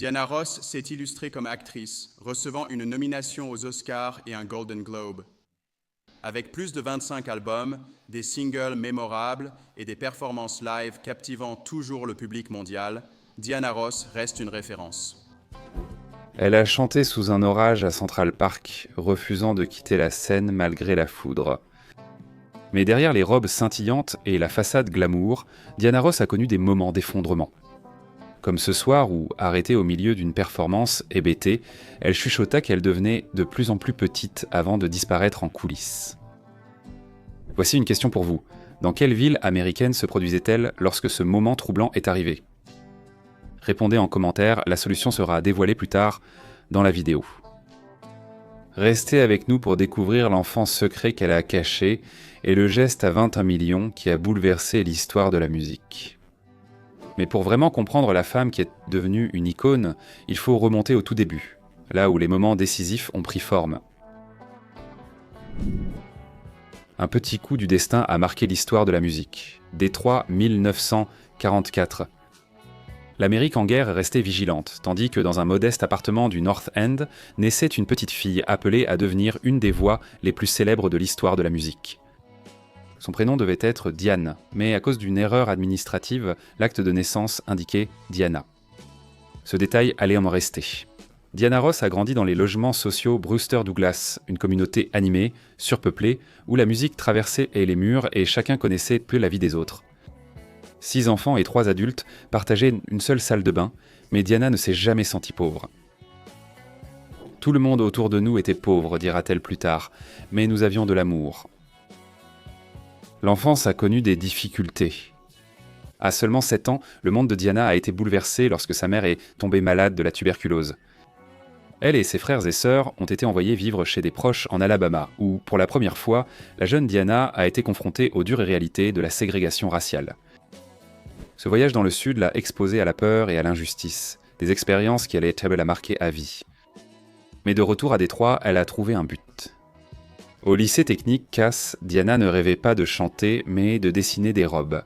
Diana Ross s'est illustrée comme actrice, recevant une nomination aux Oscars et un Golden Globe. Avec plus de 25 albums, des singles mémorables et des performances live captivant toujours le public mondial, Diana Ross reste une référence. Elle a chanté sous un orage à Central Park, refusant de quitter la scène malgré la foudre. Mais derrière les robes scintillantes et la façade glamour, Diana Ross a connu des moments d'effondrement. Comme ce soir où, arrêtée au milieu d'une performance hébétée, elle chuchota qu'elle devenait de plus en plus petite avant de disparaître en coulisses. Voici une question pour vous. Dans quelle ville américaine se produisait-elle lorsque ce moment troublant est arrivé ? Répondez en commentaire, la solution sera dévoilée plus tard dans la vidéo. Restez avec nous pour découvrir l'enfant secret qu'elle a caché et le geste à 21 millions qui a bouleversé l'histoire de la musique. Mais pour vraiment comprendre la femme qui est devenue une icône, il faut remonter au tout début, là où les moments décisifs ont pris forme. Un petit coup du destin a marqué l'histoire de la musique. Détroit 1944. L'Amérique en guerre est restée vigilante, tandis que dans un modeste appartement du North End, naissait une petite fille appelée à devenir une des voix les plus célèbres de l'histoire de la musique. Son prénom devait être Diane, mais à cause d'une erreur administrative, l'acte de naissance indiquait Diana. Ce détail allait en rester. Diana Ross a grandi dans les logements sociaux Brewster Douglas, une communauté animée, surpeuplée, où la musique traversait les murs et chacun connaissait peu la vie des autres. 6 enfants et 3 adultes partageaient une seule salle de bain, mais Diana ne s'est jamais sentie pauvre. Tout le monde autour de nous était pauvre, dira-t-elle plus tard, mais nous avions de l'amour. L'enfance a connu des difficultés. À seulement 7 ans, le monde de Diana a été bouleversé lorsque sa mère est tombée malade de la tuberculose. Elle et ses frères et sœurs ont été envoyés vivre chez des proches en Alabama, où, pour la première fois, la jeune Diana a été confrontée aux dures réalités de la ségrégation raciale. Ce voyage dans le Sud l'a exposée à la peur et à l'injustice, des expériences qui allaient la marquer à vie. Mais de retour à Détroit, elle a trouvé un but. Au lycée technique Cass, Diana ne rêvait pas de chanter, mais de dessiner des robes.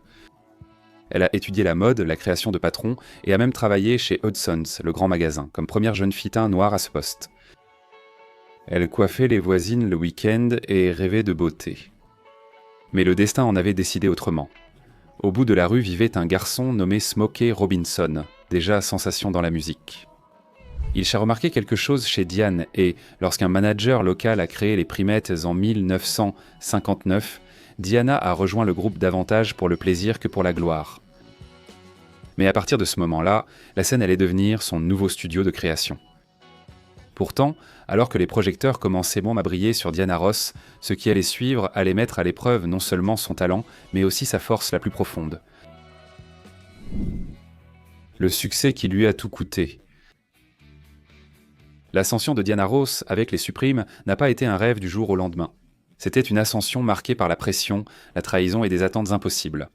Elle a étudié la mode, la création de patrons, et a même travaillé chez Hudson's, le grand magasin, comme première jeune fille teint noire à ce poste. Elle coiffait les voisines le week-end et rêvait de beauté. Mais le destin en avait décidé autrement. Au bout de la rue vivait un garçon nommé Smokey Robinson, déjà sensation dans la musique. Il s'est remarqué quelque chose chez Diane et, lorsqu'un manager local a créé les Primettes en 1959, Diana a rejoint le groupe davantage pour le plaisir que pour la gloire. Mais à partir de ce moment-là, la scène allait devenir son nouveau studio de création. Pourtant, alors que les projecteurs commençaient bon à briller sur Diana Ross, ce qui allait suivre allait mettre à l'épreuve non seulement son talent, mais aussi sa force la plus profonde. Le succès qui lui a tout coûté. L'ascension de Diana Ross avec les Supremes n'a pas été un rêve du jour au lendemain. C'était une ascension marquée par la pression, la trahison et des attentes impossibles.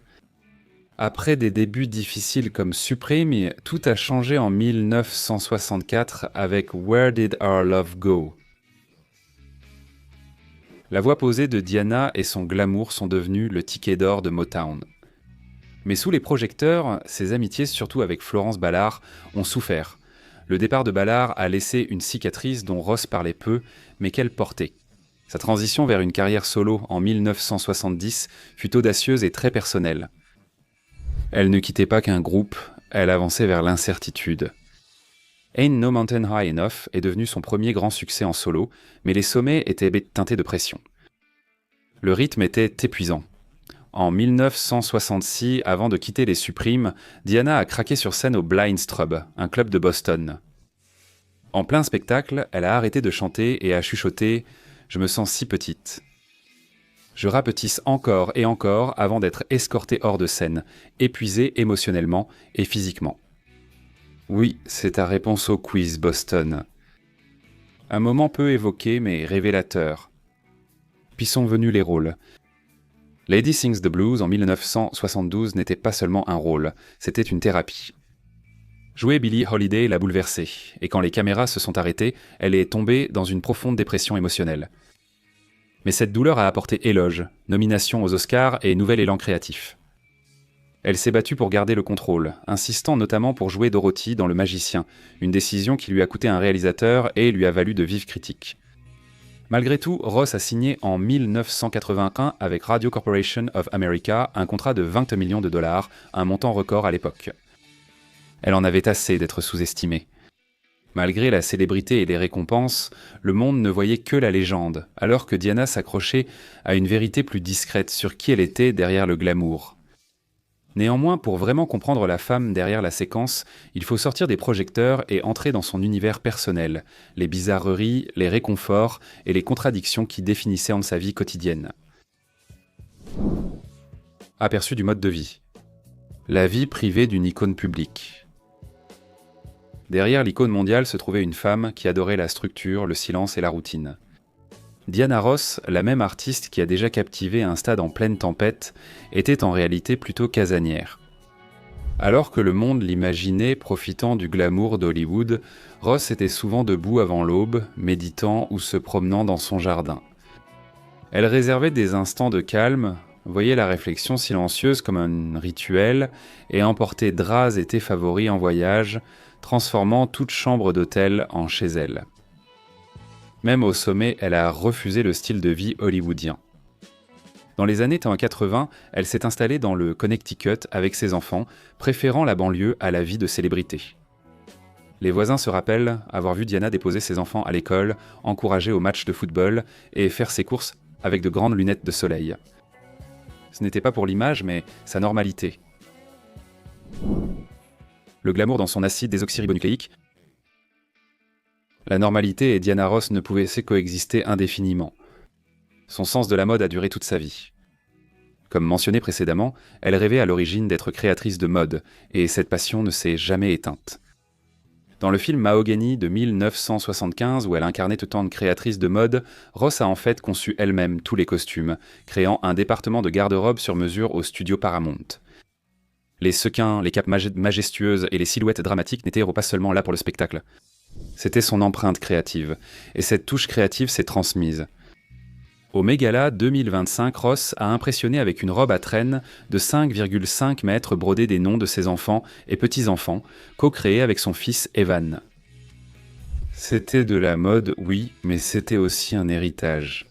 Après des débuts difficiles comme Supreme, tout a changé en 1964 avec Where Did Our Love Go? La voix posée de Diana et son glamour sont devenus le ticket d'or de Motown. Mais sous les projecteurs, ses amitiés, surtout avec Florence Ballard, ont souffert. Le départ de Ballard a laissé une cicatrice dont Ross parlait peu, mais qu'elle portait. Sa transition vers une carrière solo en 1970 fut audacieuse et très personnelle. Elle ne quittait pas qu'un groupe, elle avançait vers l'incertitude. Ain't No Mountain High Enough est devenu son premier grand succès en solo, mais les sommets étaient teintés de pression. Le rythme était épuisant. En 1966, avant de quitter les Supremes, Diana a craqué sur scène au Blind Strub, un club de Boston. En plein spectacle, elle a arrêté de chanter et a chuchoté « Je me sens si petite ». Je rapetisse encore et encore avant d'être escortée hors de scène, épuisée émotionnellement et physiquement. Oui, c'est ta réponse au quiz, Boston. Un moment peu évoqué mais révélateur. Puis sont venus les rôles. Lady Sings the Blues en 1972 n'était pas seulement un rôle, c'était une thérapie. Jouer Billie Holiday l'a bouleversée, et quand les caméras se sont arrêtées, elle est tombée dans une profonde dépression émotionnelle. Mais cette douleur a apporté éloge, nomination aux Oscars et nouvel élan créatif. Elle s'est battue pour garder le contrôle, insistant notamment pour jouer Dorothy dans Le Magicien, une décision qui lui a coûté un réalisateur et lui a valu de vives critiques. Malgré tout, Ross a signé en 1981 avec Radio Corporation of America un contrat de 20 millions de dollars, un montant record à l'époque. Elle en avait assez d'être sous-estimée. Malgré la célébrité et les récompenses, le monde ne voyait que la légende, alors que Diana s'accrochait à une vérité plus discrète sur qui elle était derrière le glamour. Néanmoins, pour vraiment comprendre la femme derrière la séquence, il faut sortir des projecteurs et entrer dans son univers personnel, les bizarreries, les réconforts et les contradictions qui définissaient en sa vie quotidienne. Aperçu du mode de vie. La vie privée d'une icône publique. Derrière l'icône mondiale se trouvait une femme qui adorait la structure, le silence et la routine. Diana Ross, la même artiste qui a déjà captivé un stade en pleine tempête, était en réalité plutôt casanière. Alors que le monde l'imaginait profitant du glamour d'Hollywood, Ross était souvent debout avant l'aube, méditant ou se promenant dans son jardin. Elle réservait des instants de calme, voyait la réflexion silencieuse comme un rituel et emportait draps et thés favoris en voyage, transformant toute chambre d'hôtel en chez elle. Même au sommet, elle a refusé le style de vie hollywoodien. Dans les années 80, elle s'est installée dans le Connecticut avec ses enfants, préférant la banlieue à la vie de célébrité. Les voisins se rappellent avoir vu Diana déposer ses enfants à l'école, encourager au match de football et faire ses courses avec de grandes lunettes de soleil. Ce n'était pas pour l'image, mais sa normalité. Le glamour dans son acide désoxyribonucléique. La normalité et Diana Ross ne pouvaient coexister indéfiniment. Son sens de la mode a duré toute sa vie. Comme mentionné précédemment, elle rêvait à l'origine d'être créatrice de mode, et cette passion ne s'est jamais éteinte. Dans le film Mahogany de 1975, où elle incarnait autant de créatrice de mode, Ross a en fait conçu elle-même tous les costumes, créant un département de garde-robe sur mesure au studio Paramount. Les sequins, les capes majestueuses et les silhouettes dramatiques n'étaient pas seulement là pour le spectacle. C'était son empreinte créative, et cette touche créative s'est transmise. Au Met-Gala 2025, Ross a impressionné avec une robe à traîne de 5,5 mètres brodée des noms de ses enfants et petits-enfants, co-créée avec son fils Evan. C'était de la mode, oui, mais c'était aussi un héritage.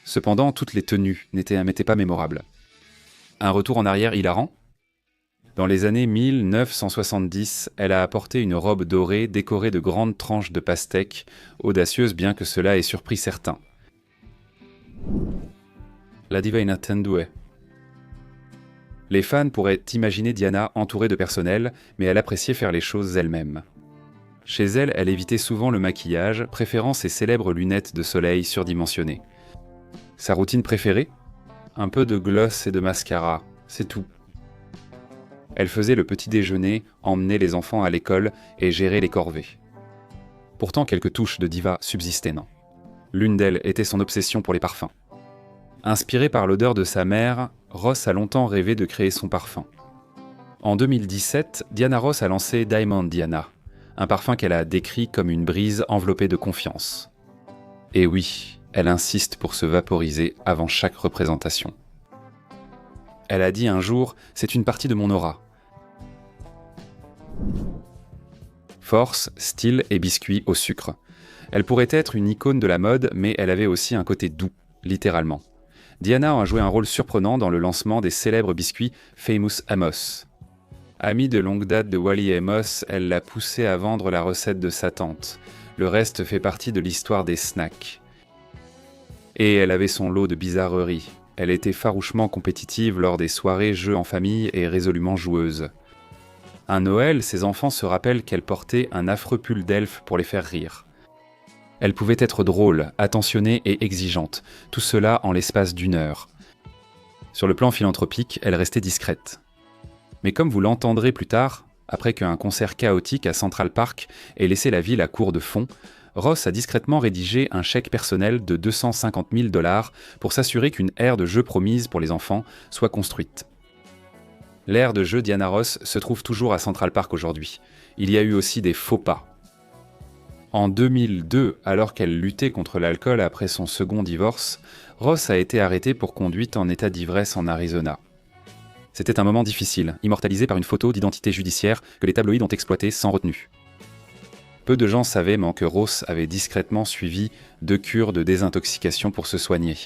Cependant, toutes les tenues n'étaient pas mémorables. Un retour en arrière hilarant ? Dans les années 1970, elle a apporté une robe dorée décorée de grandes tranches de pastèque, audacieuse bien que cela ait surpris certains. La diva inattendue. Les fans pourraient imaginer Diana entourée de personnel, mais elle appréciait faire les choses elle-même. Chez elle, elle évitait souvent le maquillage, préférant ses célèbres lunettes de soleil surdimensionnées. Sa routine préférée ? Un peu de gloss et de mascara, c'est tout. Elle faisait le petit déjeuner, emmenait les enfants à l'école et gérait les corvées. Pourtant, quelques touches de diva subsistaient, non ? L'une d'elles était son obsession pour les parfums. Inspirée par l'odeur de sa mère, Ross a longtemps rêvé de créer son parfum. En 2017, Diana Ross a lancé Diamond Diana, un parfum qu'elle a décrit comme une brise enveloppée de confiance. Et oui, elle insiste pour se vaporiser avant chaque représentation. Elle a dit un jour « C'est une partie de mon aura ». Force, style et biscuits au sucre. Elle pourrait être une icône de la mode, mais elle avait aussi un côté doux, littéralement. Diana a joué un rôle surprenant dans le lancement des célèbres biscuits Famous Amos. Amie de longue date de Wally Amos, elle l'a poussé à vendre la recette de sa tante. Le reste fait partie de l'histoire des snacks. Et elle avait son lot de bizarreries. Elle était farouchement compétitive lors des soirées jeux en famille et résolument joueuse. Un Noël, ses enfants se rappellent qu'elle portait un affreux pull d'elfe pour les faire rire. Elle pouvait être drôle, attentionnée et exigeante, tout cela en l'espace d'1 heure. Sur le plan philanthropique, elle restait discrète. Mais comme vous l'entendrez plus tard, après qu'un concert chaotique à Central Park ait laissé la ville à court de fonds, Ross a discrètement rédigé un chèque personnel de 250 000 $ pour s'assurer qu'une aire de jeu promise pour les enfants soit construite. L'aire de jeu Diana Ross se trouve toujours à Central Park aujourd'hui. Il y a eu aussi des faux pas. En 2002, alors qu'elle luttait contre l'alcool après son second divorce, Ross a été arrêtée pour conduite en état d'ivresse en Arizona. C'était un moment difficile, immortalisé par une photo d'identité judiciaire que les tabloïds ont exploitée sans retenue. Peu de gens savaient que Ross avait discrètement suivi 2 cures de désintoxication pour se soigner.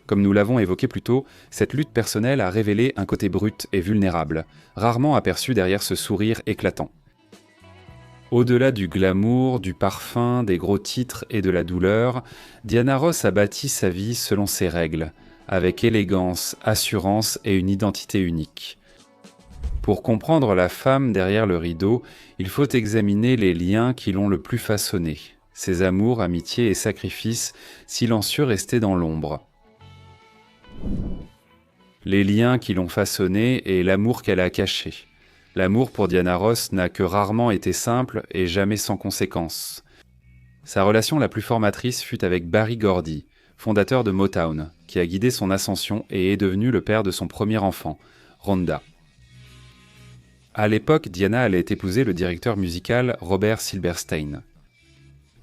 Comme nous l'avons évoqué plus tôt, cette lutte personnelle a révélé un côté brut et vulnérable, rarement aperçu derrière ce sourire éclatant. Au-delà du glamour, du parfum, des gros titres et de la douleur, Diana Ross a bâti sa vie selon ses règles, avec élégance, assurance et une identité unique. Pour comprendre la femme derrière le rideau, il faut examiner les liens qui l'ont le plus façonnée, ses amours, amitiés et sacrifices silencieux restés dans l'ombre. Les liens qui l'ont façonnée et l'amour qu'elle a caché. L'amour pour Diana Ross n'a que rarement été simple et jamais sans conséquences. Sa relation la plus formatrice fut avec Berry Gordy, fondateur de Motown, qui a guidé son ascension et est devenu le père de son premier enfant, Rhonda. À l'époque, Diana allait épouser le directeur musical Robert Silverstein.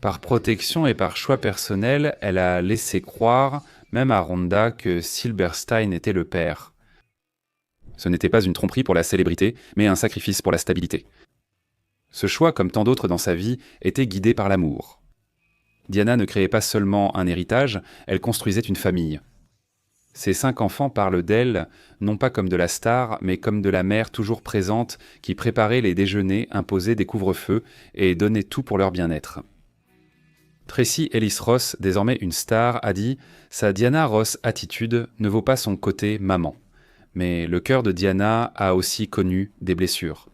Par protection et par choix personnel, elle a laissé croire, même à Rhonda, que Silverstein était le père. Ce n'était pas une tromperie pour la célébrité, mais un sacrifice pour la stabilité. Ce choix, comme tant d'autres dans sa vie, était guidé par l'amour. Diana ne créait pas seulement un héritage, elle construisait une famille. Ses 5 enfants parlent d'elle, non pas comme de la star, mais comme de la mère toujours présente qui préparait les déjeuners, imposait des couvre-feux et donnait tout pour leur bien-être. Tracy Ellis Ross, désormais une star, a dit « Sa Diana Ross attitude ne vaut pas son côté maman ». Mais le cœur de Diana a aussi connu des blessures.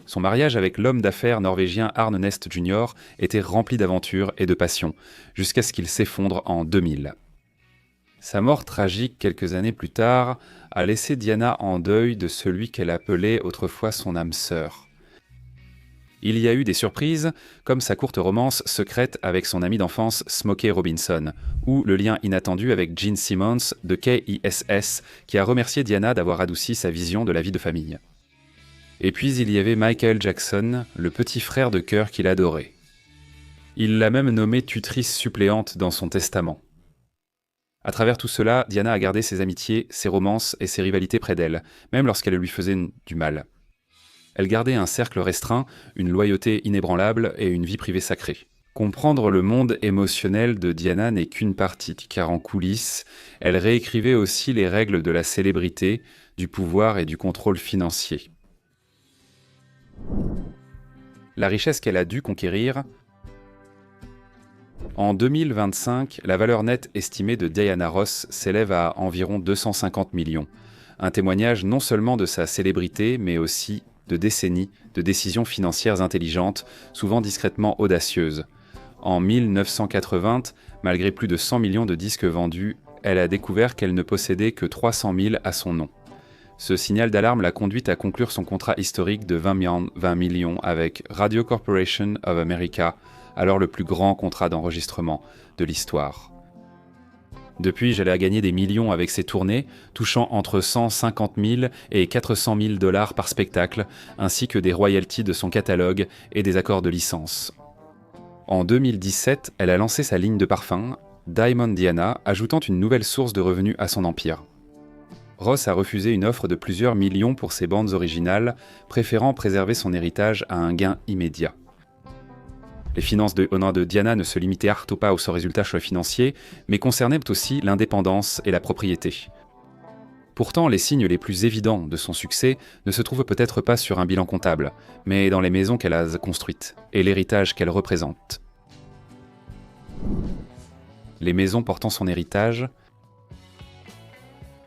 Son mariage avec l'homme d'affaires norvégien Arne Nest Jr. était rempli d'aventures et de passion, jusqu'à ce qu'il s'effondre en 2000. Sa mort tragique quelques années plus tard a laissé Diana en deuil de celui qu'elle appelait autrefois son âme sœur. Il y a eu des surprises, comme sa courte romance secrète avec son ami d'enfance Smokey Robinson, ou le lien inattendu avec Gene Simmons de KISS, qui a remercié Diana d'avoir adouci sa vision de la vie de famille. Et puis il y avait Michael Jackson, le petit frère de cœur qu'il adorait. Il l'a même nommée tutrice suppléante dans son testament. À travers tout cela, Diana a gardé ses amitiés, ses romances et ses rivalités près d'elle, même lorsqu'elles lui faisaient du mal. Elle gardait un cercle restreint, une loyauté inébranlable et une vie privée sacrée. Comprendre le monde émotionnel de Diana n'est qu'une partie, car en coulisses, elle réécrivait aussi les règles de la célébrité, du pouvoir et du contrôle financier. La richesse qu'elle a dû conquérir. En 2025, la valeur nette estimée de Diana Ross s'élève à environ 250 millions. Un témoignage non seulement de sa célébrité, mais aussi de décennies de décisions financières intelligentes, souvent discrètement audacieuses. En 1980, malgré plus de 100 millions de disques vendus, elle a découvert qu'elle ne possédait que 300 000 à son nom. Ce signal d'alarme l'a conduite à conclure son contrat historique de 20 millions avec Radio Corporation of America, alors le plus grand contrat d'enregistrement de l'histoire. Depuis, elle a gagné des millions avec ses tournées, touchant entre 150 000 et 400 000 $ par spectacle, ainsi que des royalties de son catalogue et des accords de licence. En 2017, elle a lancé sa ligne de parfums, Diamond Diana, ajoutant une nouvelle source de revenus à son empire. Ross a refusé une offre de plusieurs millions pour ses bandes originales, préférant préserver son héritage à un gain immédiat. Les finances de Diana ne se limitaient pas au résultat financier, mais concernaient aussi l'indépendance et la propriété. Pourtant, les signes les plus évidents de son succès ne se trouvent peut-être pas sur un bilan comptable, mais dans les maisons qu'elle a construites et l'héritage qu'elle représente. Les maisons portant son héritage.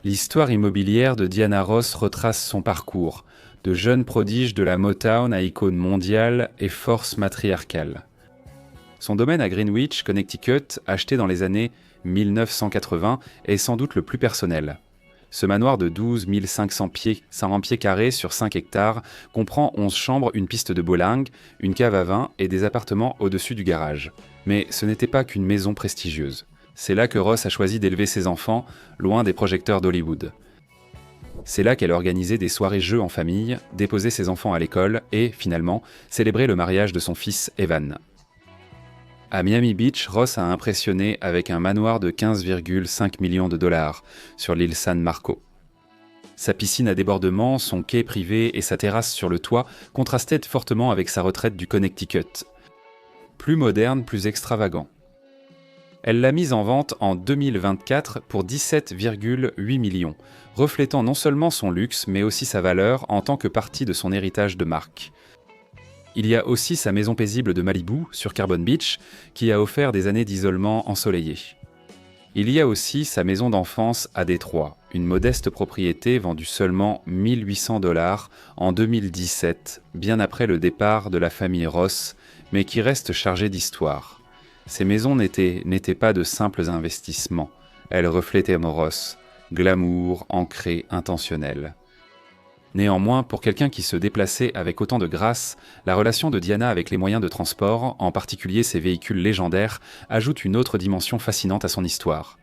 L'histoire immobilière de Diana Ross retrace son parcours, de jeune prodige de la Motown à icône mondiale et force matriarcale. Son domaine à Greenwich, Connecticut, acheté dans les années 1980, est sans doute le plus personnel. Ce manoir de 12 500 pieds carrés sur 5 hectares comprend 11 chambres, une piste de bowling, une cave à vin et des appartements au-dessus du garage. Mais ce n'était pas qu'une maison prestigieuse. C'est là que Ross a choisi d'élever ses enfants, loin des projecteurs d'Hollywood. C'est là qu'elle organisait des soirées-jeux en famille, déposait ses enfants à l'école et, finalement, célébrait le mariage de son fils Evan. À Miami Beach, Ross a impressionné avec un manoir de 15,5 millions de $ sur l'île San Marco. Sa piscine à débordement, son quai privé et sa terrasse sur le toit contrastaient fortement avec sa retraite du Connecticut. Plus moderne, plus extravagant. Elle l'a mise en vente en 2024 pour 17,8 millions, reflétant non seulement son luxe, mais aussi sa valeur en tant que partie de son héritage de marque. Il y a aussi sa maison paisible de Malibu, sur Carbon Beach, qui a offert des années d'isolement ensoleillé. Il y a aussi sa maison d'enfance à Détroit, une modeste propriété vendue seulement 1 800 $ en 2017, bien après le départ de la famille Ross, mais qui reste chargée d'histoire. Ces maisons n'étaient pas de simples investissements, elles reflétaient Ross, glamour, ancré, intentionnel. Néanmoins, pour quelqu'un qui se déplaçait avec autant de grâce, la relation de Diana avec les moyens de transport, en particulier ses véhicules légendaires, ajoute une autre dimension fascinante à son histoire.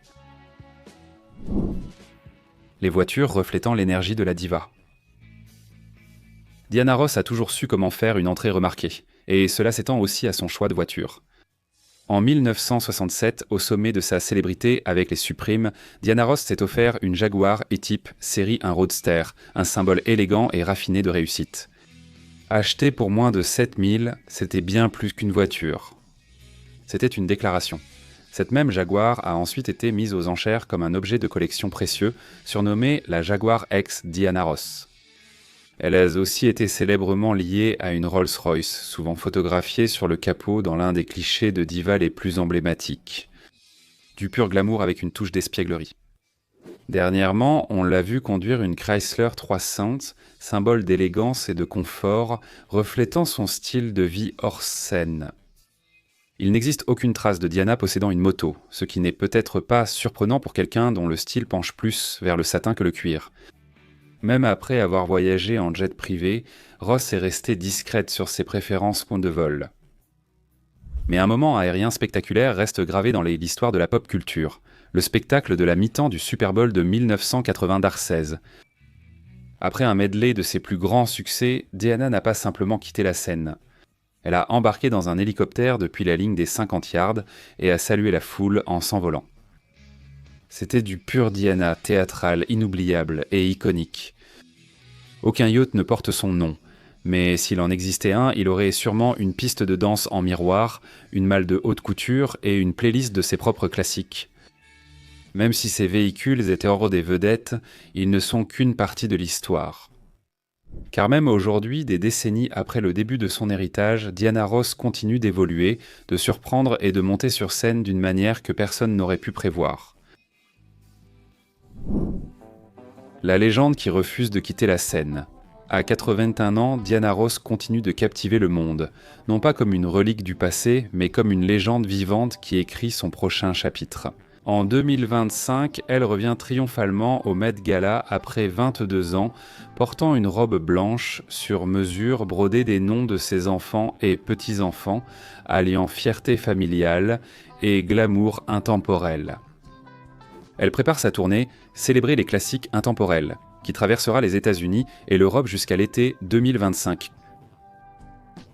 Les voitures reflétant l'énergie de la diva. Diana Ross a toujours su comment faire une entrée remarquée, et cela s'étend aussi à son choix de voiture. En 1967, au sommet de sa célébrité avec les Supremes, Diana Ross s'est offert une Jaguar E-Type série 1 Roadster, un symbole élégant et raffiné de réussite. Acheté pour moins de 7 000, c'était bien plus qu'une voiture. C'était une déclaration. Cette même Jaguar a ensuite été mise aux enchères comme un objet de collection précieux, surnommé la Jaguar X Diana Ross. Elle a aussi été célèbrement liée à une Rolls-Royce, souvent photographiée sur le capot dans l'un des clichés de diva les plus emblématiques. Du pur glamour avec une touche d'espièglerie. Dernièrement, on l'a vu conduire une Chrysler 300, symbole d'élégance et de confort, reflétant son style de vie hors scène. Il n'existe aucune trace de Diana possédant une moto, ce qui n'est peut-être pas surprenant pour quelqu'un dont le style penche plus vers le satin que le cuir. Même après avoir voyagé en jet privé, Ross est restée discrète sur ses préférences de vol. Mais un moment aérien spectaculaire reste gravé dans l'histoire de la pop culture, le spectacle de la mi-temps du Super Bowl de 1980 d'Arcèse. Après un medley de ses plus grands succès, Diana n'a pas simplement quitté la scène. Elle a embarqué dans un hélicoptère depuis la ligne des 50 yards et a salué la foule en s'envolant. C'était du pur Diana, théâtral, inoubliable et iconique. Aucun yacht ne porte son nom, mais s'il en existait un, il aurait sûrement une piste de danse en miroir, une malle de haute couture et une playlist de ses propres classiques. Même si ces véhicules étaient hors des vedettes, ils ne sont qu'une partie de l'histoire. Car même aujourd'hui, des décennies après le début de son héritage, Diana Ross continue d'évoluer, de surprendre et de monter sur scène d'une manière que personne n'aurait pu prévoir. La légende qui refuse de quitter la scène. À 81 ans, Diana Ross continue de captiver le monde, non pas comme une relique du passé, mais comme une légende vivante qui écrit son prochain chapitre. En 2025, elle revient triomphalement au Met Gala après 22 ans, portant une robe blanche sur mesure brodée des noms de ses enfants et petits-enfants, alliant fierté familiale et glamour intemporel. Elle prépare sa tournée « Célébrer les classiques intemporels », qui traversera les États-Unis et l'Europe jusqu'à l'été 2025.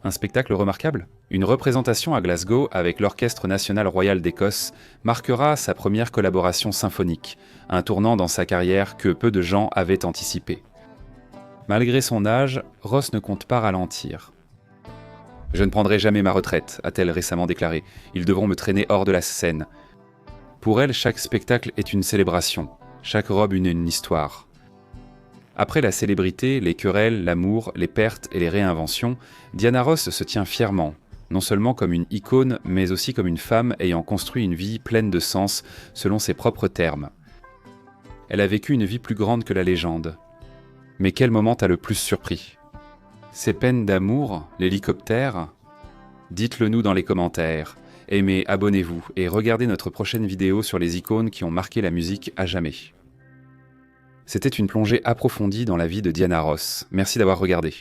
Un spectacle remarquable ? Une représentation à Glasgow avec l'Orchestre national royal d'Écosse marquera sa première collaboration symphonique, un tournant dans sa carrière que peu de gens avaient anticipé. Malgré son âge, Ross ne compte pas ralentir. « Je ne prendrai jamais ma retraite », a-t-elle récemment déclaré. « Ils devront me traîner hors de la scène. » Pour elle, chaque spectacle est une célébration, chaque robe une histoire. Après la célébrité, les querelles, l'amour, les pertes et les réinventions, Diana Ross se tient fièrement, non seulement comme une icône, mais aussi comme une femme ayant construit une vie pleine de sens, selon ses propres termes. Elle a vécu une vie plus grande que la légende. Mais quel moment t'a le plus surpris ? Ses peines d'amour, l'hélicoptère ? Dites-le nous dans les commentaires. Aimez, abonnez-vous et regardez notre prochaine vidéo sur les icônes qui ont marqué la musique à jamais. C'était une plongée approfondie dans la vie de Diana Ross. Merci d'avoir regardé.